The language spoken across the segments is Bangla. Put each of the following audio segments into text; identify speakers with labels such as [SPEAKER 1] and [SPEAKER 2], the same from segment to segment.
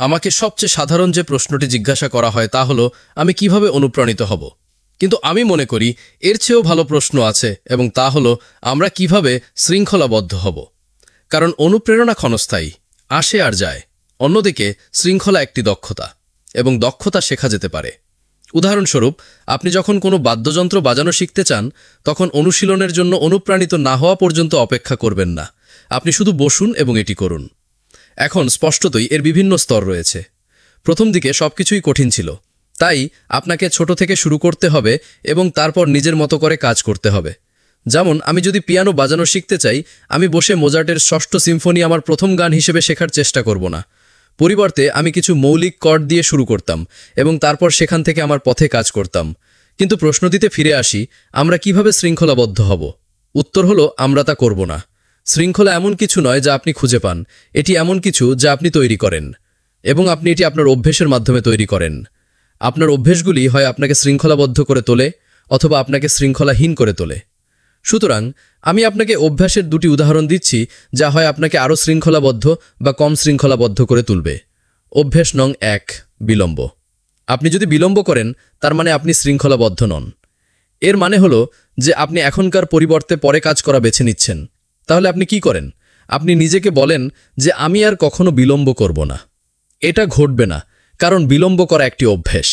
[SPEAKER 1] আমাকে সবচেয়ে সাধারণ যে প্রশ্নটি জিজ্ঞাসা করা হয় তা হলো আমি কিভাবে অনুপ্রাণিত হব। কিন্তু আমি মনে করি এর চেয়েও ভালো প্রশ্ন আছে এবং তা হলো আমরা কিভাবে শৃঙ্খলাবদ্ধ হব। কারণ অনুপ্রেরণা ক্ষণস্থায়ী, আসে আর যায়। অন্যদিকে শৃঙ্খলা একটি দক্ষতা, এবং দক্ষতা শেখা যেতে পারে। উদাহরণস্বরূপ, আপনি যখন কোনো বাদ্যযন্ত্র বাজানো শিখতে চান তখন অনুশীলনের জন্য অনুপ্রাণিত না হওয়া পর্যন্ত অপেক্ষা করবেন না। আপনি শুধু বসুন এবং এটি করুন। এখন স্পষ্টতই এর বিভিন্ন স্তর রয়েছে। প্রথম দিকে সবকিছুই কঠিন ছিল, তাই আপনাকে ছোট থেকে শুরু করতে হবে এবং তারপর নিজের মতো করে কাজ করতে হবে। যেমন আমি যদি পিয়ানো বাজানো শিখতে চাই, আমি বসে মোজার্টের ষষ্ঠ সিম্ফনি আমার প্রথম গান হিসেবে শেখার চেষ্টা করব না। পরিবর্তে আমি কিছু মৌলিক কর্ড দিয়ে শুরু করতাম এবং তারপর সেখান থেকে আমার পথে কাজ করতাম। কিন্তু প্রশ্নটিতে ফিরে আসি, আমরা কিভাবে শৃঙ্খলাবদ্ধ হব? উত্তর হলো, আমরা তা করব না। শৃঙ্খলা এমন কিছু নয় যা আপনি খুঁজে পান, এটি এমন কিছু যা আপনি তৈরি করেন, এবং আপনি এটি আপনার অভ্যেসের মাধ্যমে তৈরি করেন। আপনার অভ্যেসগুলি হয় আপনাকে শৃঙ্খলাবদ্ধ করে তোলে অথবা আপনাকে শৃঙ্খলাহীন করে তোলে। সুতরাং আমি আপনাকে অভ্যাসের দুটি উদাহরণ দিচ্ছি যা হয় আপনাকে আরও শৃঙ্খলাবদ্ধ বা কম শৃঙ্খলাবদ্ধ করে তুলবে। অভ্যাস নং ১, বিলম্ব। আপনি যদি বিলম্ব করেন তার মানে আপনি শৃঙ্খলাবদ্ধ নন। এর মানে হলো যে আপনি এখনকার পরিবর্তে পরে কাজ করা বেছে নিচ্ছেন। তাহলে আপনি কি করেন? আপনি নিজেকে বলেন যে আমি আর কখনো বিলম্ব করব না। এটা ঘটবে না, কারণ বিলম্ব করা একটি অভ্যেস।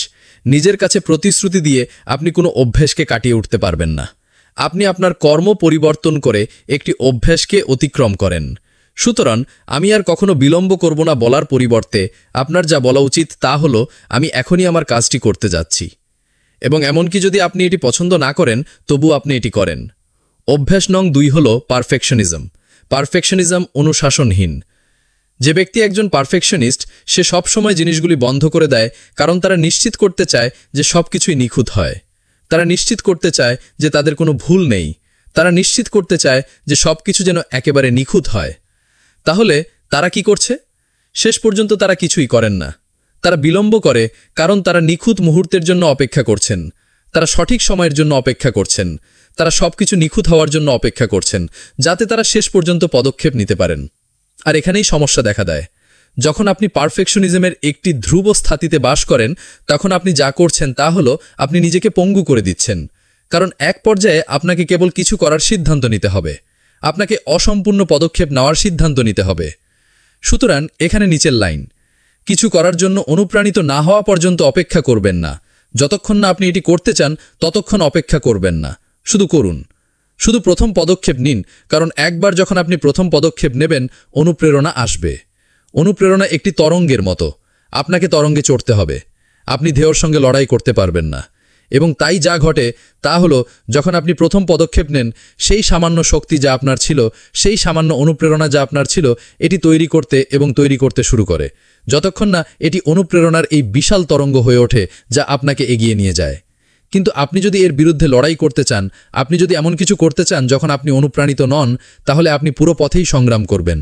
[SPEAKER 1] নিজের কাছে প্রতিশ্রুতি দিয়ে আপনি কোনো অভ্যেসকে কাটিয়ে উঠতে পারবেন না। আপনি আপনার কর্ম পরিবর্তন করে একটি অভ্যাসকে অতিক্রম করেন। সুতরাং আমি আর কখনো বিলম্ব করব না বলার পরিবর্তে আপনার যা বলা উচিত তা হলো, আমি এখনই আমার কাজটি করতে যাচ্ছি। এবং এমনকি যদি আপনি এটি পছন্দ না করেন তবু আপনি এটি করেন। অভ্যাস নং ২ হল পারফেকশনিজম। পারফেকশনিজম অনুশাসনহীন। যে ব্যক্তি একজন পারফেকশনিস্ট, সে সবসময় জিনিসগুলি বন্ধ করে দেয়, কারণ তারা নিশ্চিত করতে চায় যে সব কিছুই নিখুঁত হয়। তারা নিশ্চিত করতে চায় যে তাদের কোনো ভুল নেই। তারা নিশ্চিত করতে চায় যে সব কিছু যেন একেবারে নিখুঁত হয়। তাহলে তারা কি করছে? শেষ পর্যন্ত তারা কিছুই করেন না। তারা বিলম্ব করে কারণ তারা নিখুঁত মুহূর্তের জন্য অপেক্ষা করছেন। তারা সঠিক সময়ের জন্য অপেক্ষা করছেন। তারা সবকিছু নিখুঁত হওয়ার জন্য অপেক্ষা করছেন, যাতে তারা শেষ পর্যন্ত পদক্ষেপ নিতে পারেন। আর এখানেই সমস্যা দেখা দেয়। যখন আপনি পারফেকশনিজমের একটি ধ্রুব স্থিতিতে বাস করেন, তখন আপনি যা করছেন তা হলো আপনি নিজেকে পঙ্গু করে দিচ্ছেন। কারণ এক পর্যায়ে আপনাকে কেবল কিছু করার সিদ্ধান্ত নিতে হবে। আপনাকে অসম্পূর্ণ পদক্ষেপ নেওয়ার সিদ্ধান্ত নিতে হবে। সুতরাং এখানে নিচের লাইন: কিছু করার জন্য অনুপ্রাণিত না হওয়া পর্যন্ত অপেক্ষা করবেন না। যতক্ষণ না আপনি এটি করতে চান ততক্ষণ অপেক্ষা করবেন না, শুধু করুন। শুধু প্রথম পদক্ষেপ নিন, কারণ একবার যখন আপনি প্রথম পদক্ষেপ নেবেন, অনুপ্রেরণা আসবে। অনুপ্রেরণা একটি তরঙ্গের মতো। আপনাকে তরঙ্গে চড়তে হবে। আপনি ঢেউর সঙ্গে লড়াই করতে পারবেন না। এবং তাই যা ঘটে তা হলো, যখন আপনি প্রথম পদক্ষেপ নেন, সেই সামান্য শক্তি যা আপনার ছিল, সেই সামান্য অনুপ্রেরণা যা আপনার ছিল, এটি তৈরি করতে এবং তৈরি করতে শুরু করে, যতক্ষণ না এটি অনুপ্রেরণার এই বিশাল তরঙ্গ হয়ে ওঠে যা আপনাকে এগিয়ে নিয়ে যায়। কিন্তু আপনি যদি এর বিরুদ্ধে লড়াই করতে চান, আপনি যদি এমন কিছু করতে চান যখন আপনি অনুপ্রাণিত নন, তাহলে আপনি পুরো পথেই সংগ্রাম করবেন।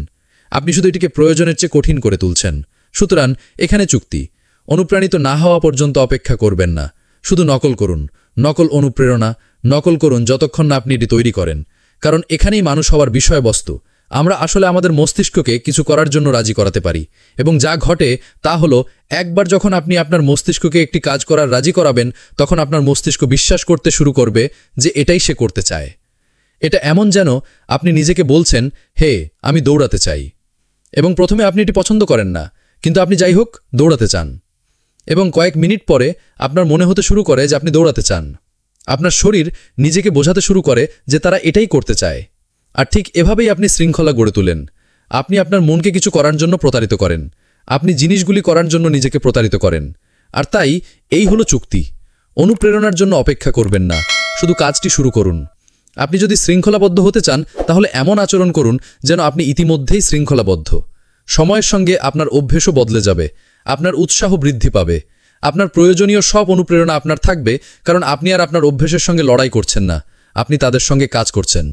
[SPEAKER 1] আপনি শুধু এটিকে প্রয়োজনের চেয়ে কঠিন করে তুলছেন। সুতরাং এখানে চুক্তি: অনুপ্রাণিত না হওয়া পর্যন্ত অপেক্ষা করবেন না। শুধু নকল করুন, নকল অনুপ্রেরণা নকল করুন যতক্ষণ না আপনি এটি তৈরি করেন। কারণ এখানেই মানুষ হওয়ার বিষয়বস্তু। আমরা আসলে আমাদের মস্তিষ্ককে কিছু করার জন্য রাজি করাতে পারি, এবং যা ঘটে তা হলো, একবার যখন আপনি আপনার মস্তিষ্ককে একটি কাজ করার রাজি করাবেন, তখন আপনার মস্তিষ্ক বিশ্বাস করতে শুরু করবে যে এটাই সে করতে চায়। এটা এমন যেন আপনি নিজেকে বলছেন, হে, আমি দৌড়াতে চাই। এবং প্রথমে আপনি এটি পছন্দ করেন না, কিন্তু আপনি যাই হোক দৌড়াতে চান। এবং কয়েক মিনিট পরে আপনার মনে হতে শুরু করে যে আপনি দৌড়াতে চান। আপনার শরীর নিজেকে বোঝাতে শুরু করে যে তারা এটাই করতে চায়। আর ঠিক এভাবেই আপনি শৃঙ্খলা গড়ে তোলেন। আপনি আপনার মনকে কিছু করার জন্য প্রতারিত করেন। আপনি জিনিসগুলি করার জন্য নিজেকে প্রতারিত করেন। আর তাই এই হলো চুক্তি: অনুপ্রেরণার জন্য অপেক্ষা করবেন না, শুধু কাজটি শুরু করুন। আপনি যদি শৃঙ্খলাবদ্ধ হতে চান, তাহলে এমন আচরণ করুন যেন আপনি ইতিমধ্যেই শৃঙ্খলাবদ্ধ। সময়ের সঙ্গে আপনার অভ্যেসও বদলে যাবে। আপনার উৎসাহ বৃদ্ধি পাবে। আপনার প্রয়োজনীয় সব অনুপ্রেরণা আপনার থাকবে, কারণ আপনি আর আপনার অভ্যেসের সঙ্গে লড়াই করছেন না, আপনি তাদের সঙ্গে কাজ করছেন।